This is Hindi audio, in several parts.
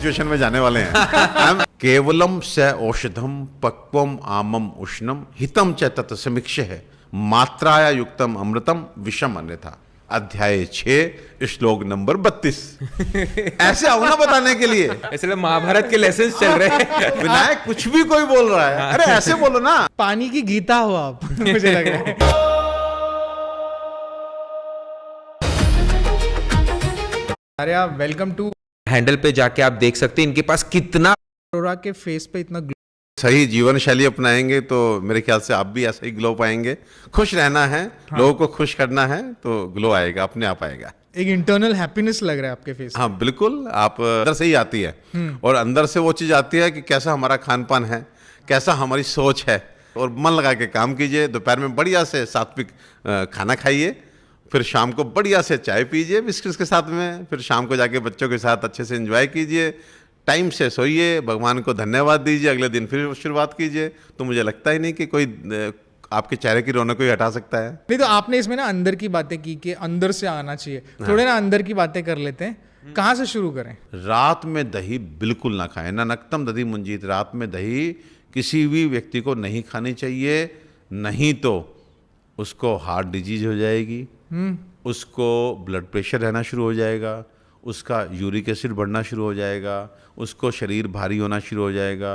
सिचुएशन में जाने वाले हैं। केवलम स औषधम पक्वम आमम उष्णम हितम च तत् समीक्ष्य मात्राया युक्तम अमृतम विषम अन्यथा। अध्याय 6 श्लोक नंबर 32। ऐसे आओ ना बताने के लिए, ऐसे महाभारत के लेसन चल रहे हैं। विनायक कुछ भी कोई बोल रहा है, अरे ऐसे बोलो ना। पानी की गीता हो आप। मुझे लग रहा है। अरे आप वेलकम टू हैंडल पे जाके आप देख सकते हैं इनके पास कितना अरोरा के फेस पे इतना सही जीवन शैली अपनाएंगे तो मेरे ख्याल से आप भी ऐसा ही ग्लो पाएंगे। खुश रहना है, लोगों को खुश करना है तो ग्लो आएगा, अपने आप आएगा। एक इंटरनल हैप्पीनेस लग रहा है आपके फेस। हाँ बिल्कुल, आप अंदर से ही आती है और अंदर से वो चीज़ आती है कि कैसा हमारा खान पान है, कैसा हमारी सोच है। और मन लगा के काम कीजिए, दोपहर में बढ़िया से सात्विक खाना खाइए, फिर शाम को बढ़िया से चाय पीजिए बिस्किट्स के साथ में, फिर शाम को जाके बच्चों के साथ अच्छे से एंजॉय कीजिए, टाइम से सोइए, भगवान को धन्यवाद दीजिए, अगले दिन फिर शुरुआत कीजिए। तो मुझे लगता ही नहीं कि कोई आपके चेहरे की रौनक को ही हटा सकता है। नहीं तो आपने इसमें ना अंदर की बातें की कि अंदर से आना चाहिए, थोड़े ना अंदर की बातें कर लेते हैं। कहाँ से शुरू करें? रात में दही बिल्कुल ना खाएं, ना नक्तम दधी मुंजीत। रात में दही किसी भी व्यक्ति को नहीं खानी चाहिए, नहीं तो उसको हार्ट डिजीज हो जाएगी, उसको ब्लड प्रेशर रहना शुरू हो जाएगा, उसका यूरिक एसिड बढ़ना शुरू हो जाएगा, उसको शरीर भारी होना शुरू हो जाएगा,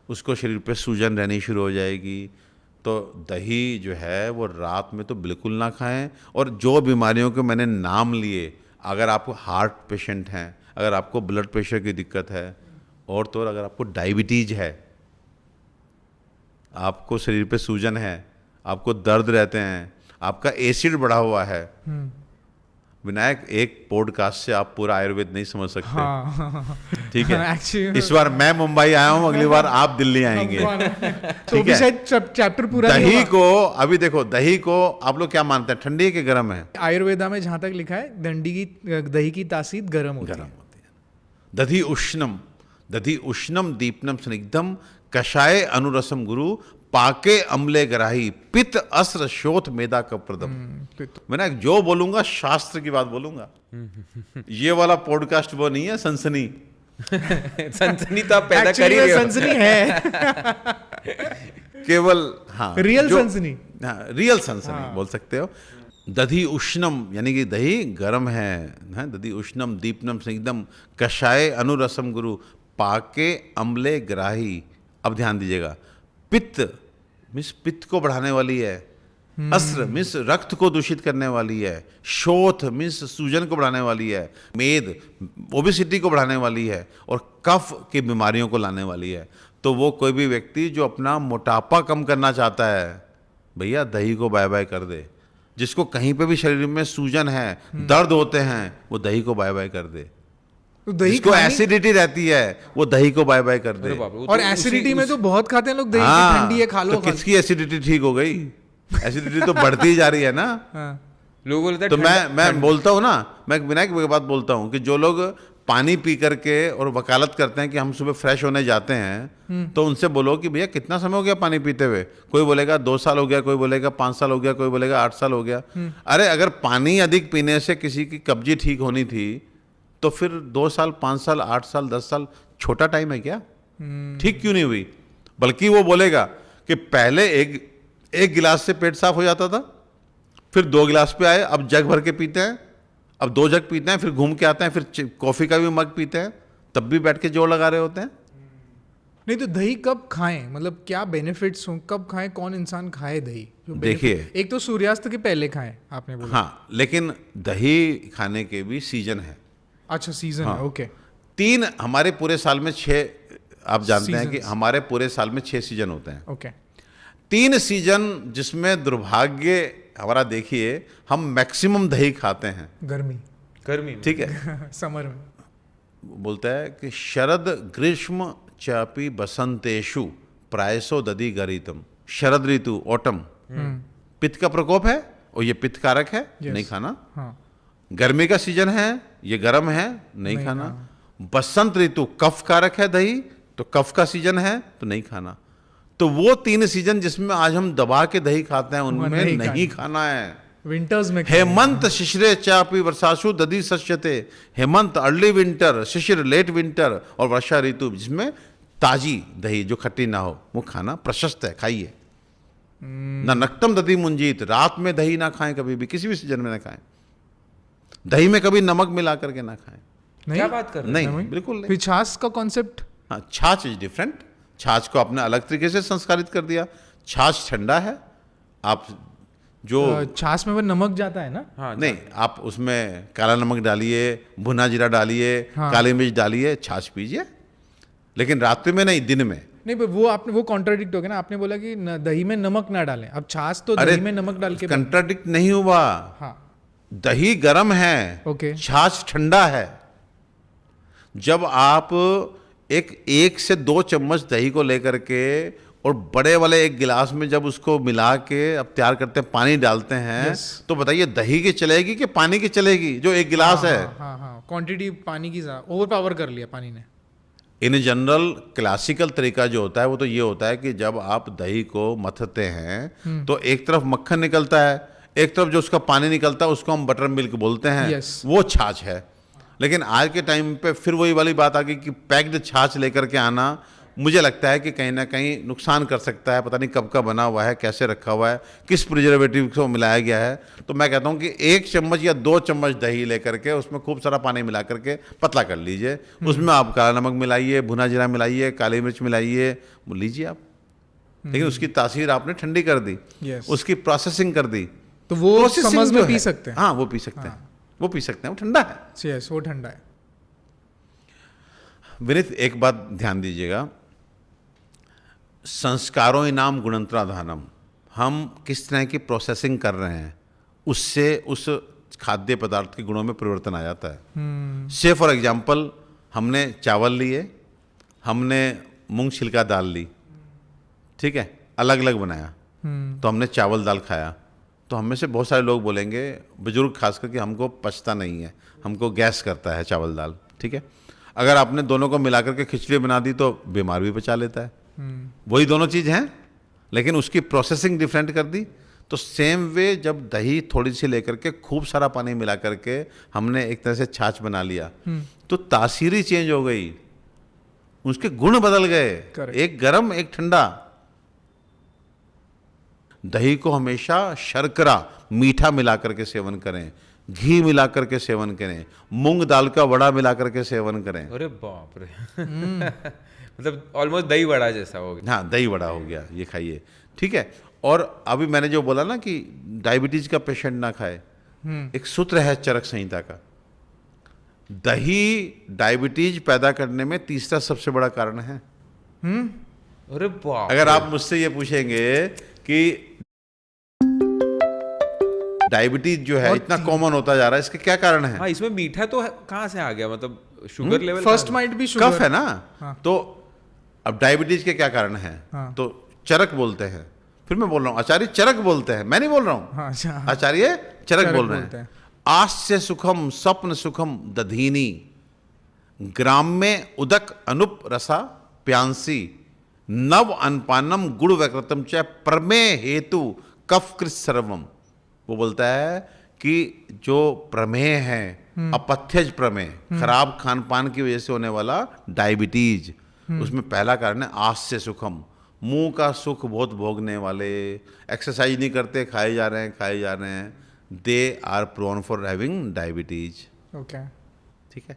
उसको शरीर पे सूजन रहनी शुरू हो जाएगी। तो दही जो है वो रात में तो बिल्कुल ना खाएं। और जो बीमारियों के मैंने नाम लिए, अगर आपको हार्ट पेशेंट हैं, अगर आपको ब्लड प्रेशर की दिक्कत है, और तो और अगर आपको डायबिटीज है, आपको शरीर पे सूजन है, आपको दर्द रहते हैं, आपका एसिड बढ़ा हुआ है, विनायक एक पॉडकास्ट से आप पूरा आयुर्वेद नहीं समझ सकते। हाँ, ठीक है। Actually, इस बार मैं मुंबई आया हूँ, अगली बार आप दिल्ली आएंगे। तो भी शायद चैप्टर पूरा नहीं दही होगा। को अभी देखो, दही को आप लोग क्या मानते हैं, ठंडी है कि गर्म है? आयुर्वेदा में जहां तक लिखा है दही की तासीर गर्म होती है। दधी उष्णम, दधी उष्णम दीपनम स्निग्धम कषाय अनुरसम गुरु पाके अम्ले ग्राही पित्त अस्र शोथ मेदा कप्रदम। मैं जो बोलूंगा शास्त्र की बात बोलूंगा। ये वाला पॉडकास्ट वो नहीं है सनसनी। सनसनी तो आप पैदा कर ही रहे हो। सनसनी है। केवल हाँ, रियल सनसनी। हाँ, रियल सनसनी बोल सकते हो। दधी उष्णम यानी कि दही गर्म है, दधी उष्णम दीपनम स्निग्धम कषाय अनुरसम गुरु पाके अम्ले ग्राही। अब ध्यान दीजिएगा, पित्त मिस पित्त को बढ़ाने वाली है, अस्र मिस रक्त को दूषित करने वाली है, शोथ मिस सूजन को बढ़ाने वाली है, मेद ओबेसिटी को बढ़ाने वाली है, और कफ की बीमारियों को लाने वाली है। तो वो कोई भी व्यक्ति जो अपना मोटापा कम करना चाहता है, भैया दही को बाय बाय कर दे। जिसको कहीं पे भी शरीर में सूजन है, दर्द होते हैं, वो दही को बाय बाय कर दे। तो दही जिसको एसिडिटी रहती है वो दही को बाय बाय कर दे। और एसिडिटी में तो बहुत खाते हैं लोग दही। हाँ, ठंडी है, खा लो। तो किसकी एसिडिटी ठीक हो गई? एसिडिटी तो बढ़ती ही जा रही है ना। लोग बोलते हैं तो मैं बोलता हूँ ना, मैं विनायक की बात बोलता हूँ कि जो लोग पानी पी करके और वकालत करते हैं कि हम सुबह फ्रेश होने जाते हैं, तो उनसे बोलो कि भैया कितना समय हो गया पानी पीते हुए? कोई बोलेगा 2 साल हो गया, कोई बोलेगा 5 साल हो गया, कोई बोलेगा 8 साल हो गया। अरे अगर पानी अधिक पीने से किसी की कब्जी ठीक होनी थी तो फिर 2 साल 5 साल 8 साल 10 साल छोटा टाइम है क्या? ठीक क्यों नहीं हुई? बल्कि वो बोलेगा कि पहले एक गिलास से पेट साफ हो जाता था, फिर 2 गिलास पे आए, अब जग भर के पीते हैं, अब 2 जग पीते हैं, फिर घूम के आते हैं, फिर कॉफी का भी मग पीते हैं, तब भी बैठ के जोर लगा रहे होते हैं। नहीं तो दही कब खाएं, मतलब क्या बेनिफिट्स हो, कब खाएं, कौन इंसान खाए दही? देखिए, एक तो सूर्यास्त के पहले खाएं आपने बोला। हाँ, लेकिन दही खाने के भी सीजन है। अच्छा, सीजन है, ओके। 3 हमारे पूरे साल में 6, आप जानते हैं कि Seasons. हमारे पूरे साल में 6 सीजन होते हैं। ओके। 3 सीजन जिसमें दुर्भाग्य हमारा, देखिए हम मैक्सिमम दही खाते हैं गर्मी में। ठीक है। समर में बोलता है कि शरद ग्रीष्म चापी बसंतेषु प्रायसो दधि गरितम। शरद ऋतु, ऑटम, पित्त का प्रकोप है और ये पित्त कारक है, नहीं खाना। हाँ। गर्मी का सीजन है, ये गर्म है, नहीं खाना। बसंत ऋतु कफ कारक है दही, तो कफ का सीजन है तो नहीं खाना। तो वो 3 सीजन जिसमें आज हम दबा के दही खाते हैं, उनमें नहीं खाना है। विंटर्स में खाइए। हेमंत शिशिरे चापी वर्षासु दधि सस्यते। हेमंत अर्ली विंटर, शिशिर लेट विंटर और वर्षा ऋतु जिसमें ताजी दही जो खट्टी ना हो वो खाना प्रशस्त है, खाइए। न नक्तम दधि मुंजीत, रात में दही ना खाएं कभी भी, किसी भी सीजन में ना खाएं। दही में कभी नमक मिला करके ना खाएं। क्या बात कर रहे हैं? नहीं, बिल्कुल नहीं। फिर छाछ का कॉन्सेप्ट? हाँ, छाछ इज डिफरेंट। छाछ को आपने अलग तरीके से संस्कारित कर दिया। छाछ ठंडा है। आप जो छाछ में वो नमक जाता है ना? हाँ, नहीं, आप उसमें काला नमक डालिए, भुना जीरा डालिए, काली मिर्च डालिए, छाछ पीजिए, लेकिन रात्रि में नहीं, दिन में। नहीं, पर वो आपने वो कॉन्ट्राडिक्ट हो गया ना, आपने बोला कि दही में नमक ना डालें, अब छाछ तो दही में नमक डाल के कंट्राडिक्ट नहीं हुआ। हाँ, दही गर्म है, ओके। छाछ ठंडा है। जब आप एक से 2 चम्मच दही को लेकर के और बड़े वाले एक गिलास में जब उसको मिला के अब तैयार करते हैं, पानी डालते हैं, तो बताइए दही की चलेगी कि पानी की चलेगी? जो एक गिलास है। हाँ हाँ, क्वांटिटी पानी की ओवर पावर कर लिया पानी ने। इन जनरल क्लासिकल तरीका जो होता है वो तो ये होता है कि जब आप दही को मथते हैं तो एक तरफ मक्खन निकलता है, एक तरफ जो उसका पानी निकलता है उसको हम बटर मिल्क बोलते हैं। Yes. वो छाछ है। लेकिन आज के टाइम पे फिर वही वाली बात आ गई कि पैक्ड छाछ लेकर के आना मुझे लगता है कि कहीं ना कहीं नुकसान कर सकता है। पता नहीं कब का बना हुआ है, कैसे रखा हुआ है, किस प्रिजर्वेटिव को मिलाया गया है। तो मैं कहता हूं कि 1 चम्मच या 2 चम्मच दही लेकर के उसमें खूब सारा पानी मिला करके पतला कर लीजिए। उसमें आप काला नमक मिलाइए, भुना जीरा मिलाइए, काली मिर्च मिलाइए, वो लीजिए आप। लेकिन उसकी तासीर आपने ठंडी कर दी, Yes. उसकी प्रोसेसिंग कर दी, तो वो Processing समझ जो में पी है, सकते हैं। हाँ वो पी सकते हैं, वो पी सकते हैं, वो ठंडा है। यस, वो ठंडा है। विनीत, एक बात ध्यान दीजिएगा, संस्कारों इनाम गुणंतराधानम, हम किस तरह की प्रोसेसिंग कर रहे हैं उससे उस खाद्य पदार्थ के गुणों में परिवर्तन आ जाता है। से फॉर एग्जाम्पल, हमने चावल लिए, हमने मूंग छिलका दाल ली, ठीक है, अलग अलग बनाया, तो हमने चावल दाल खाया, तो हम में से बहुत सारे लोग बोलेंगे, बुजुर्ग खास करके, हमको पचता नहीं है, हमको गैस करता है चावल दाल, ठीक है। अगर आपने दोनों को मिलाकर के खिचड़ी बना दी तो बीमार भी पचा लेता है। वही दोनों चीज़ हैं, लेकिन उसकी प्रोसेसिंग डिफरेंट कर दी। तो सेम वे जब दही थोड़ी सी लेकर के खूब सारा पानी मिला करके हमने एक तरह से छाछ बना लिया, तो तासीरी चेंज हो गई, उसके गुण बदल गए। Correct. एक गरम, एक ठंडा। दही को हमेशा शर्करा, मीठा मिला करके सेवन करें, घी मिला करके सेवन करें, मूंग दाल का वड़ा मिला करके सेवन करें। अरे बाप रे मतलब ऑलमोस्ट दही वड़ा जैसा हो गया। हाँ, दही वड़ा हो गया, ये खाइए, ठीक है। और अभी मैंने जो बोला ना कि डायबिटीज का पेशेंट ना खाए, एक सूत्र है चरक संहिता का, दही डायबिटीज पैदा करने में तीसरा सबसे बड़ा कारण है। अरे बाप अगर आप मुझसे ये पूछेंगे कि डायबिटीज जो है इतना कॉमन होता जा रहा है, इसके क्या कारण है? हाँ, इसमें मीठा तो कहाँ से आ गया? मतलब शुगर लेवल फर्स्ट माइट भी शुगर कफ है ना। तो अब डायबिटीज के क्या कारण है? तो चरक बोलते हैं। फिर मैं बोल रहा हूँ आचार्य चरक बोलते हैं, मैं नहीं बोल रहा हूँ, हाँ, अच्छा, आचार्य चरक बोल रहे बोलते हैं। हैं। आस्य सुखम स्वप्न सुखम दधीनी, ग्राम्य उदक अनुप रसा प्यांसी, नव अनपानम गुड़ वक्रतम च प्रमेय हेतु कफ कृत सर्वम। वो बोलता है कि जो प्रमेय है, अपथ्यज प्रमेय, खराब खान पान की वजह से होने वाला डायबिटीज, उसमें पहला कारण है आस्य सुखम, मुंह का सुख बहुत भोगने वाले, एक्सरसाइज नहीं करते, खाए जा रहे हैं, they are prone for having diabetes. Okay. ठीक है।